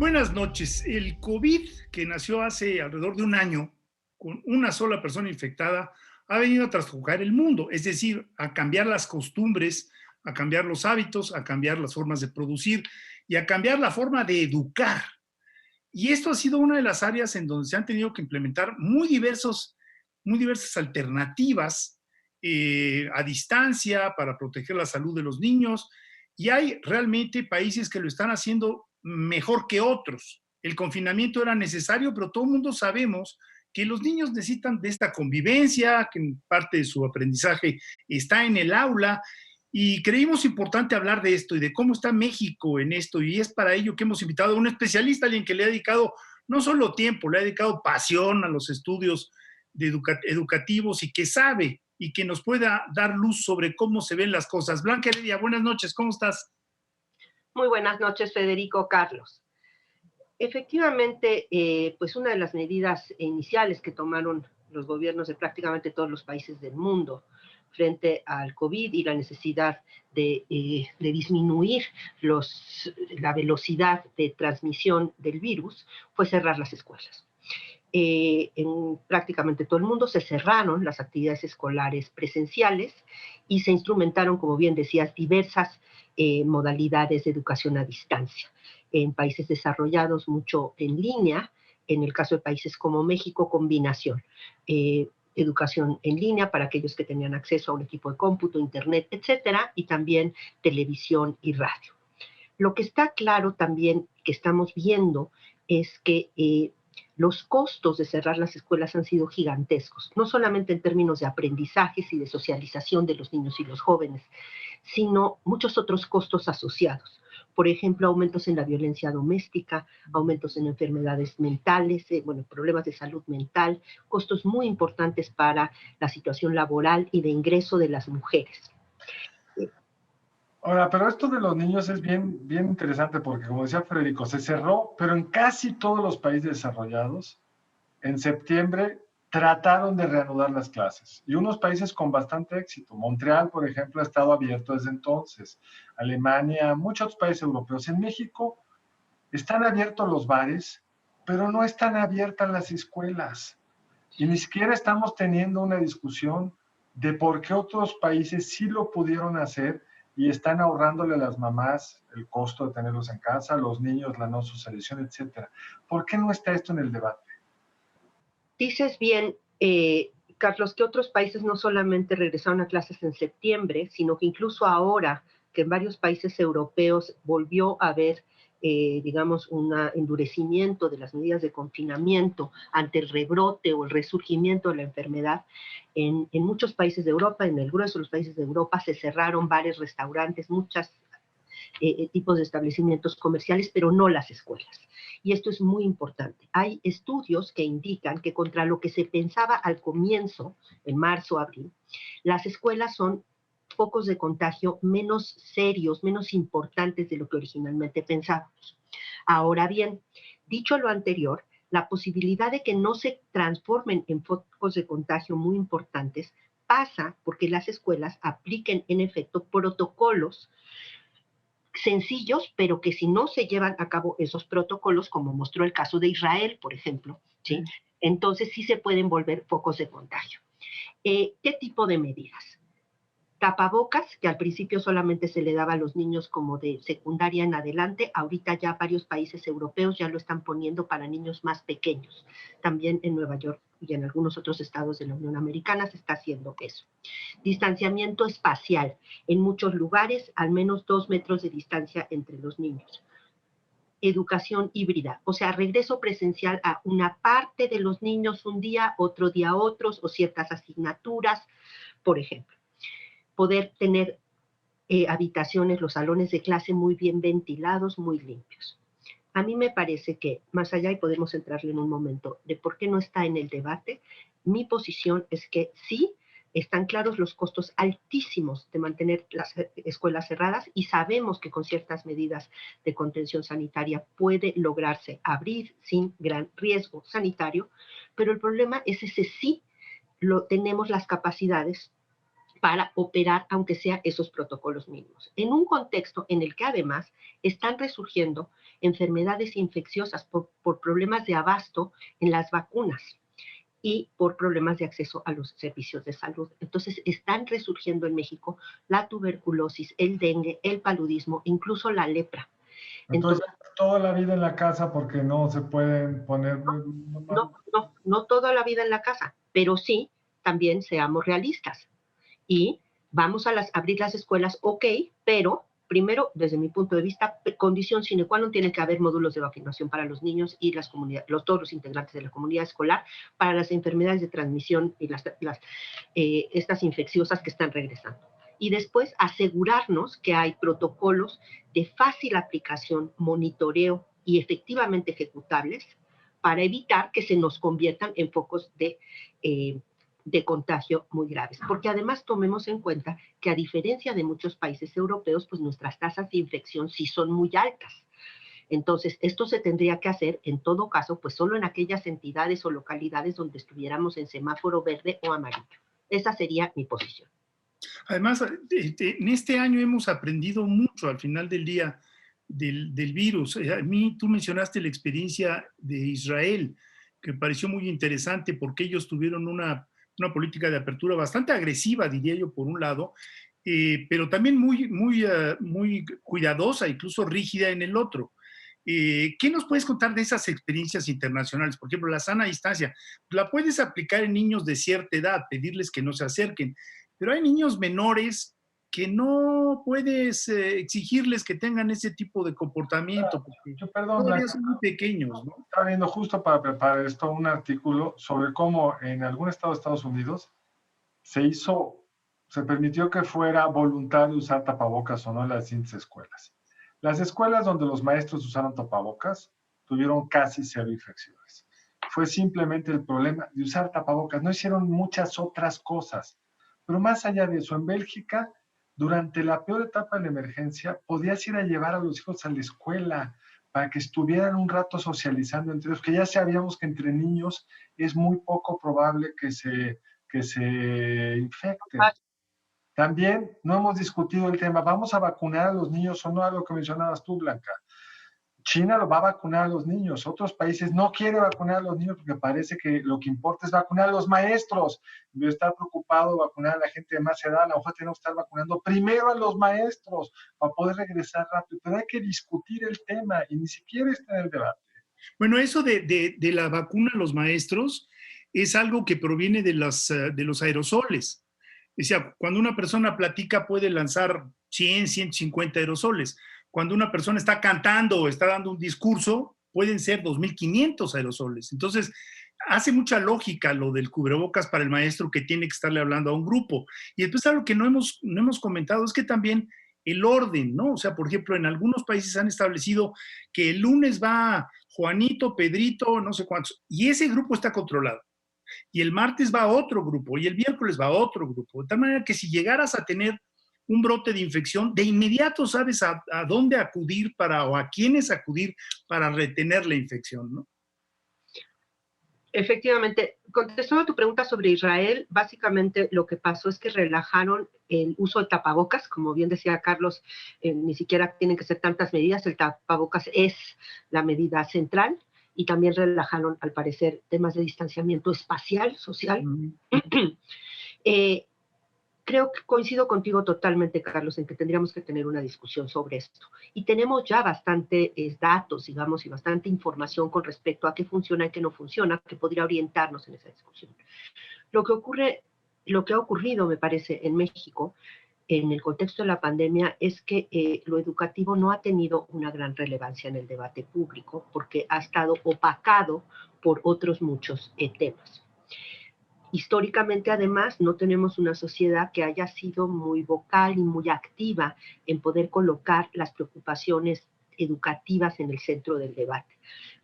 Buenas noches. El COVID, que nació hace alrededor de un año, con una sola persona infectada, ha venido a trastocar el mundo, es decir, a cambiar las costumbres, a cambiar los hábitos, a cambiar las formas de producir y a cambiar la forma de educar. Y esto ha sido una de las áreas en donde se han tenido que implementar muy diversas alternativas a distancia para proteger la salud de los niños. Y hay realmente países que lo están haciendo mejor que otros. El confinamiento era necesario, pero todo el mundo sabemos que los niños necesitan de esta convivencia, que en parte de su aprendizaje está en el aula, y creímos importante hablar de esto y de cómo está México en esto, y es para ello que hemos invitado a un especialista, alguien que le ha dedicado no solo tiempo, le ha dedicado pasión a los estudios educativos y que sabe y que nos pueda dar luz sobre cómo se ven las cosas. Blanca Heredia, buenas noches, ¿cómo estás? Muy buenas noches, Federico Carlos. Efectivamente, pues una de las medidas iniciales que tomaron los gobiernos de prácticamente todos los países del mundo frente al COVID y la necesidad de disminuir la velocidad de transmisión del virus fue cerrar las escuelas. En prácticamente todo el mundo se cerraron las actividades escolares presenciales y se instrumentaron, como bien decías, diversas modalidades de educación a distancia. En países desarrollados, mucho en línea; en el caso de países como México, combinación. Educación en línea para aquellos que tenían acceso a un equipo de cómputo, internet, etcétera, y también televisión y radio. Lo que está claro también que estamos viendo es que los costos de cerrar las escuelas han sido gigantescos, no solamente en términos de aprendizajes y de socialización de los niños y los jóvenes, sino muchos otros costos asociados. Por ejemplo, aumentos en la violencia doméstica, aumentos en enfermedades mentales, problemas de salud mental, costos muy importantes para la situación laboral y de ingreso de las mujeres. Ahora, pero esto de los niños es bien interesante porque, como decía Federico, se cerró, pero en casi todos los países desarrollados, en septiembre trataron de reanudar las clases. Y unos países con bastante éxito. Montreal, por ejemplo, ha estado abierto desde entonces. Alemania, muchos otros países europeos. En México están abiertos los bares, pero no están abiertas las escuelas. Y ni siquiera estamos teniendo una discusión de por qué otros países sí lo pudieron hacer y están ahorrándole a las mamás el costo de tenerlos en casa, a los niños la no socialización, etcétera. ¿Por qué no está esto en el debate? Dices bien, Carlos, que otros países no solamente regresaron a clases en septiembre, sino que incluso ahora, que en varios países europeos volvió a haber, digamos, un endurecimiento de las medidas de confinamiento ante el rebrote o el resurgimiento de la enfermedad. En muchos países de Europa, en el grueso de los países de Europa, se cerraron bares, restaurantes, muchos tipos de establecimientos comerciales, pero no las escuelas. Y esto es muy importante. Hay estudios que indican que contra lo que se pensaba al comienzo, en marzo, abril, las escuelas son focos de contagio menos serios, menos importantes de lo que originalmente pensábamos. Ahora bien, dicho lo anterior, la posibilidad de que no se transformen en focos de contagio muy importantes pasa porque las escuelas apliquen en efecto protocolos sencillos, pero que si no se llevan a cabo esos protocolos, como mostró el caso de Israel, por ejemplo, ¿sí? Entonces sí se pueden volver focos de contagio. ¿Qué tipo de medidas? Tapabocas, que al principio solamente se le daba a los niños como de secundaria en adelante, ahorita ya varios países europeos ya lo están poniendo para niños más pequeños. También en Nueva York y en algunos otros estados de la Unión Americana se está haciendo eso. Distanciamiento espacial. En muchos lugares, al menos 2 metros de distancia entre los niños. Educación híbrida, o sea, regreso presencial a una parte de los niños un día, otro día otros, o ciertas asignaturas, por ejemplo. Poder tener habitaciones, los salones de clase muy bien ventilados, muy limpios. A mí me parece que, más allá, y podemos entrarle en un momento, de por qué no está en el debate, mi posición es que sí, están claros los costos altísimos de mantener las escuelas cerradas y sabemos que con ciertas medidas de contención sanitaria puede lograrse abrir sin gran riesgo sanitario, pero el problema es ese sí, tenemos las capacidades para operar, aunque sea esos protocolos mínimos. En un contexto en el que además están resurgiendo enfermedades infecciosas por problemas de abasto en las vacunas y por problemas de acceso a los servicios de salud. Entonces, están resurgiendo en México la tuberculosis, el dengue, el paludismo, incluso la lepra. Entonces, toda la vida en la casa porque no se pueden poner... No toda la vida en la casa, pero sí, también seamos realistas. Y vamos a abrir las escuelas, ok, pero primero, desde mi punto de vista, condición sine qua non, tiene que haber módulos de vacunación para los niños y las comunidades, todos los integrantes de la comunidad escolar para las enfermedades de transmisión y estas infecciosas que están regresando. Y después asegurarnos que hay protocolos de fácil aplicación, monitoreo y efectivamente ejecutables para evitar que se nos conviertan en focos de contagio muy graves. Porque además tomemos en cuenta que a diferencia de muchos países europeos, pues nuestras tasas de infección sí son muy altas. Entonces, esto se tendría que hacer, en todo caso, pues solo en aquellas entidades o localidades donde estuviéramos en semáforo verde o amarillo. Esa sería mi posición. Además, en este año hemos aprendido mucho al final del día del virus. A mí, tú mencionaste la experiencia de Israel, que me pareció muy interesante porque ellos tuvieron una política de apertura bastante agresiva, diría yo, por un lado, pero también muy cuidadosa, incluso rígida en el otro. ¿Qué nos puedes contar de esas experiencias internacionales? Por ejemplo, la sana distancia, la puedes aplicar en niños de cierta edad, pedirles que no se acerquen, pero hay niños menores que no puedes exigirles que tengan ese tipo de comportamiento, porque Yo, perdón, todavía Blanca, son muy pequeños, ¿no? estaba viendo justo para preparar esto un artículo sobre cómo en algún estado de Estados Unidos se permitió que fuera voluntario usar tapabocas o no en las distintas escuelas. Las escuelas donde los maestros usaron tapabocas tuvieron casi cero infecciones. Fue simplemente el problema de usar tapabocas. No hicieron muchas otras cosas. Pero más allá de eso, en Bélgica, durante la peor etapa de la emergencia, podías ir a llevar a los hijos a la escuela para que estuvieran un rato socializando entre ellos, que ya sabíamos que entre niños es muy poco probable que se infecten. También no hemos discutido el tema, ¿vamos a vacunar a los niños o no? A lo que mencionabas tú, Blanca. China lo va a vacunar a los niños, otros países no quieren vacunar a los niños porque parece que lo que importa es vacunar a los maestros. De estar preocupado vacunar a la gente de más edad, a lo mejor tenemos que estar vacunando primero a los maestros para poder regresar rápido, pero hay que discutir el tema y ni siquiera está en el debate. Bueno, eso de la vacuna a los maestros es algo que proviene de los aerosoles. O sea, cuando una persona platica puede lanzar 100, 150 aerosoles. Cuando una persona está cantando o está dando un discurso, pueden ser 2.500 aerosoles. Entonces, hace mucha lógica lo del cubrebocas para el maestro que tiene que estarle hablando a un grupo. Y después algo que no hemos comentado es que también el orden, ¿no? O sea, por ejemplo, en algunos países han establecido que el lunes va Juanito, Pedrito, no sé cuántos, y ese grupo está controlado. Y el martes va a otro grupo, y el miércoles va a otro grupo. De tal manera que si llegaras a tener un brote de infección, de inmediato sabes a dónde acudir o a quiénes acudir para retener la infección, ¿no? Efectivamente, contestando a tu pregunta sobre Israel, básicamente lo que pasó es que relajaron el uso de tapabocas, como bien decía Carlos, ni siquiera tienen que ser tantas medidas, el tapabocas es la medida central, y también relajaron, al parecer, temas de distanciamiento espacial, social. Creo que coincido contigo totalmente, Carlos, en que tendríamos que tener una discusión sobre esto. Y tenemos ya bastante datos, digamos, y bastante información con respecto a qué funciona y qué no funciona, que podría orientarnos en esa discusión. Lo que ha ocurrido, me parece, en México, en el contexto de la pandemia, es que lo educativo no ha tenido una gran relevancia en el debate público, porque ha estado opacado por otros muchos temas. Históricamente, además, no tenemos una sociedad que haya sido muy vocal y muy activa en poder colocar las preocupaciones educativas en el centro del debate.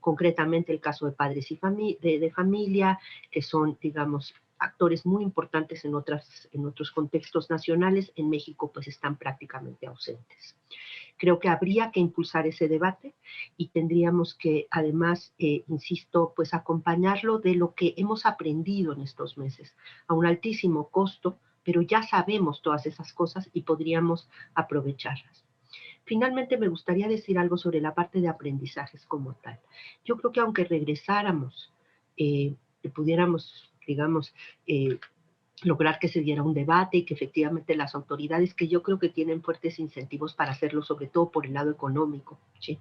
Concretamente, el caso de padres y de familia, que son, digamos, actores muy importantes en otros contextos nacionales, en México pues están prácticamente ausentes. Creo que habría que impulsar ese debate y tendríamos que, además, insisto, pues acompañarlo de lo que hemos aprendido en estos meses, a un altísimo costo, pero ya sabemos todas esas cosas y podríamos aprovecharlas. Finalmente, me gustaría decir algo sobre la parte de aprendizajes como tal. Yo creo que aunque regresáramos, pudiéramos, digamos, lograr que se diera un debate y que efectivamente las autoridades, que yo creo que tienen fuertes incentivos para hacerlo, sobre todo por el lado económico, ¿sí?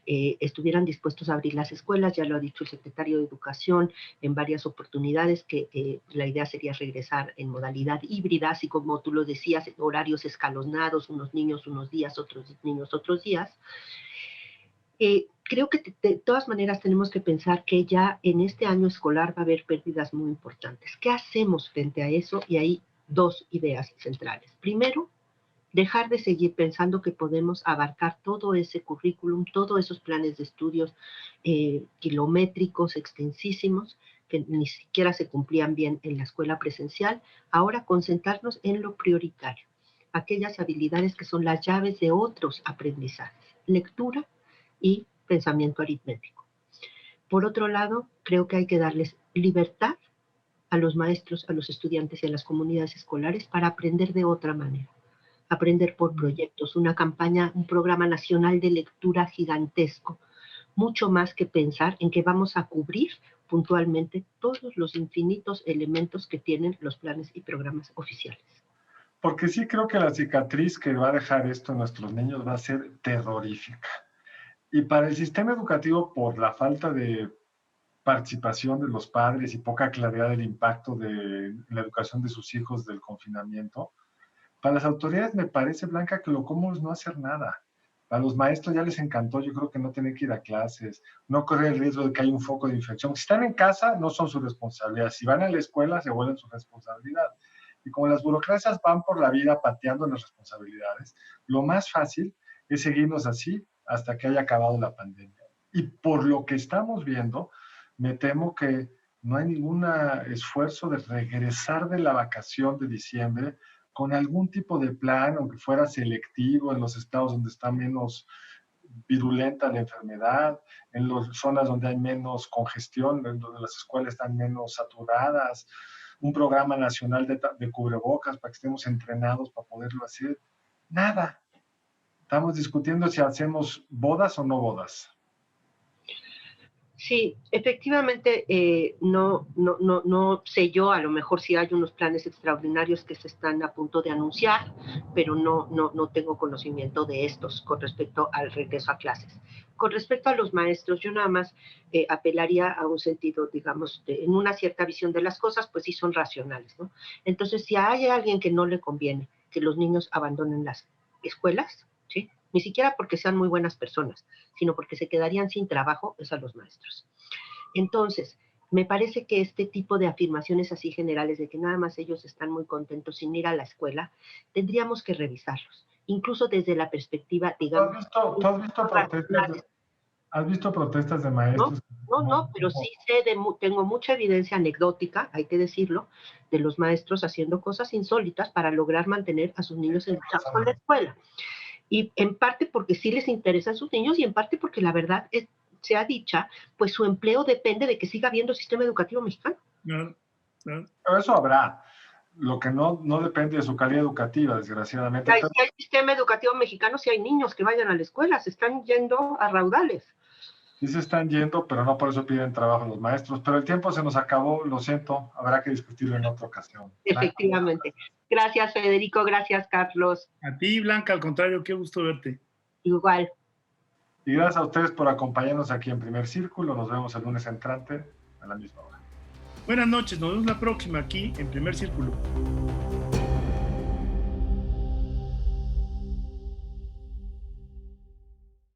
Estuvieran dispuestos a abrir las escuelas. Ya lo ha dicho el secretario de Educación en varias oportunidades, que la idea sería regresar en modalidad híbrida, así como tú lo decías, horarios escalonados, unos niños unos días, otros niños otros días. Creo que de todas maneras tenemos que pensar que ya en este año escolar va a haber pérdidas muy importantes. ¿Qué hacemos frente a eso? Y hay dos ideas centrales. Primero, dejar de seguir pensando que podemos abarcar todo ese currículum, todos esos planes de estudios kilométricos, extensísimos, que ni siquiera se cumplían bien en la escuela presencial. Ahora concentrarnos en lo prioritario, aquellas habilidades que son las llaves de otros aprendizajes: lectura y pensamiento aritmético. Por otro lado, creo que hay que darles libertad a los maestros, a los estudiantes y a las comunidades escolares para aprender de otra manera. Aprender por proyectos, una campaña, un programa nacional de lectura gigantesco, mucho más que pensar en que vamos a cubrir puntualmente todos los infinitos elementos que tienen los planes y programas oficiales. Porque sí creo que la cicatriz que va a dejar esto en nuestros niños va a ser terrorífica. Y para el sistema educativo, por la falta de participación de los padres y poca claridad del impacto de la educación de sus hijos del confinamiento, para las autoridades me parece, Blanca, que lo cómodo es no hacer nada. A los maestros ya les encantó, yo creo que no tener que ir a clases, no correr el riesgo de que haya un foco de infección. Si están en casa, no son su responsabilidad. Si van a la escuela, se vuelven su responsabilidad. Y como las burocracias van por la vida pateando las responsabilidades, lo más fácil es seguirnos así hasta que haya acabado la pandemia. Y por lo que estamos viendo, me temo que no hay ningún esfuerzo de regresar de la vacación de diciembre con algún tipo de plan, aunque fuera selectivo en los estados donde está menos virulenta la enfermedad, en las zonas donde hay menos congestión, donde las escuelas están menos saturadas, un programa nacional de cubrebocas para que estemos entrenados para poderlo hacer. Nada. Estamos discutiendo si hacemos bodas o no bodas. Sí, efectivamente, no sé yo, a lo mejor sí hay unos planes extraordinarios que se están a punto de anunciar, pero no tengo conocimiento de estos con respecto al regreso a clases. Con respecto a los maestros, yo nada más apelaría a un sentido, digamos, en una cierta visión de las cosas, pues sí son racionales, ¿no? Entonces, si hay alguien que no le conviene que los niños abandonen las escuelas, ¿sí? Ni siquiera porque sean muy buenas personas, sino porque se quedarían sin trabajo, es a los maestros. Entonces, me parece que este tipo de afirmaciones así generales de que nada más ellos están muy contentos sin ir a la escuela, tendríamos que revisarlos, incluso desde la perspectiva, digamos, ¿Has visto protestas de maestros? No, pero sí sé, tengo mucha evidencia anecdótica, hay que decirlo, de los maestros haciendo cosas insólitas para lograr mantener a sus niños enganchados con la escuela. Y en parte porque sí les interesan sus niños y en parte porque la verdad sea dicha, pues su empleo depende de que siga habiendo sistema educativo mexicano. No. Pero eso habrá. Lo que no depende de su calidad educativa, desgraciadamente. Si hay sistema educativo mexicano, si hay niños que vayan a la escuela, se están yendo a raudales. Sí se están yendo, pero no por eso piden trabajo los maestros. Pero el tiempo se nos acabó, lo siento, habrá que discutirlo en otra ocasión. Efectivamente. Gracias, Federico, gracias, Carlos. A ti, Blanca, al contrario, qué gusto verte. Igual. Y gracias a ustedes por acompañarnos aquí en Primer Círculo. Nos vemos el lunes entrante a la misma hora. Buenas noches, nos vemos la próxima aquí en Primer Círculo.